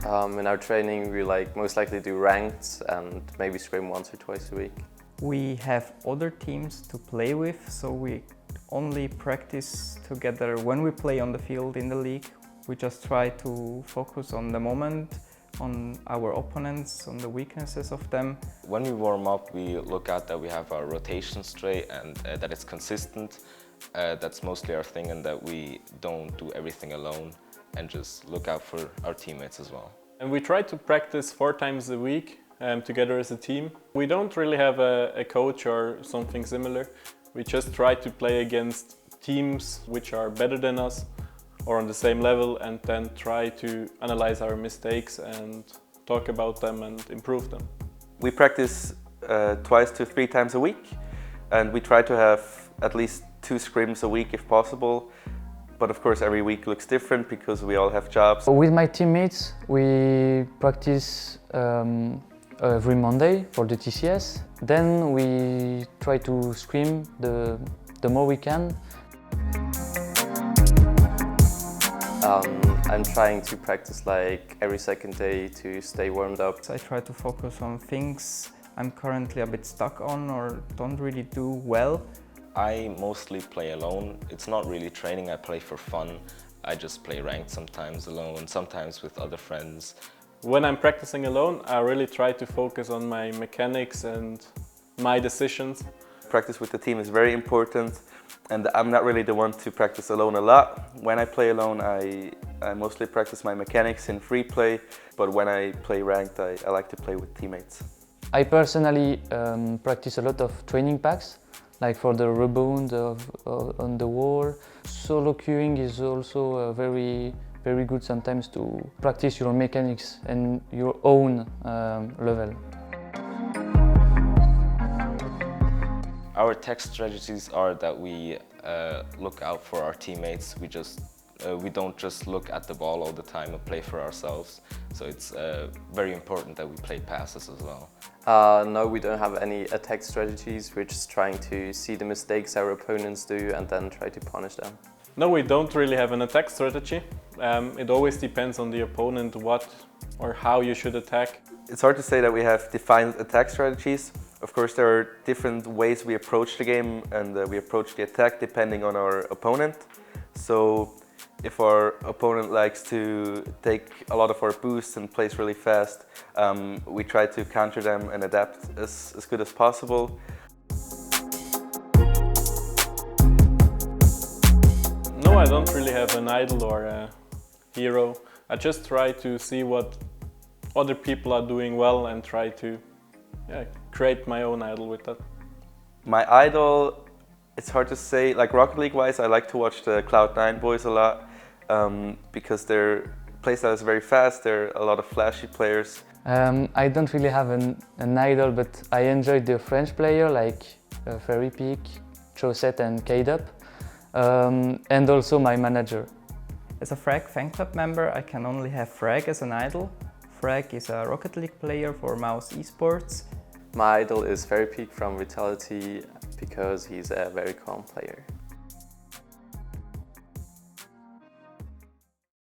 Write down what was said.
In our training we most likely do ranked and maybe scrim once or twice a week. We have other teams to play with, so we only practice together when we play on the field in the league. We just try to focus on the moment, on our opponents, on the weaknesses of them. When we warm up, we look at that we have our rotation straight and that it's consistent. That's mostly our thing, and that we don't do everything alone and just look out for our teammates as well. And we try to practice 4 times a week together as a team. We don't really have a coach or something similar. We just try to play against teams which are better than us or on the same level, and then try to analyze our mistakes and talk about them and improve them. We practice 2 to 3 times a week, and we try to have at least 2 scrims a week if possible. But of course every week looks different because we all have jobs. With my teammates we practice every Monday for the TCS. Then we try to scrim the more we can. I'm trying to practice every second day to stay warmed up. I try to focus on things I'm currently a bit stuck on or don't really do well. I mostly play alone. It's not really training, I play for fun. I just play ranked sometimes alone, sometimes with other friends. When I'm practicing alone, I really try to focus on my mechanics and my decisions. Practice with the team is very important, and I'm not really the one to practice alone a lot. When I play alone, I mostly practice my mechanics in free play, but when I play ranked, I like to play with teammates. I personally practice a lot of training packs, like for the rebound on the wall. Solo queuing is also very good sometimes to practice your mechanics and your own level. Our tech strategies are that we look out for our teammates. We don't just look at the ball all the time and play for ourselves. So it's very important that we play passes as well. No, we don't have any attack strategies. We're just trying to see the mistakes our opponents do and then try to punish them. No, we don't really have an attack strategy. It always depends on the opponent what or how you should attack. It's hard to say that we have defined attack strategies. Of course, there are different ways we approach the game and we approach the attack depending on our opponent. So if our opponent likes to take a lot of our boosts and plays really fast, we try to counter them and adapt as good as possible. No, I don't really have an idol or a hero. I just try to see what other people are doing well and try to create my own idol with that. My idol, it's hard to say. Rocket League wise, I like to watch the Cloud9 boys a lot because their playstyle is very fast. They're a lot of flashy players. I don't really have an idol, but I enjoy the French player like Ferry Peak, Chaussette and K-Dup, and also my manager. As a Frag fan club member, I can only have Frag as an idol. Frag is a Rocket League player for Mouse eSports. My idol is Ferry Peak from Vitality because he's a very calm player.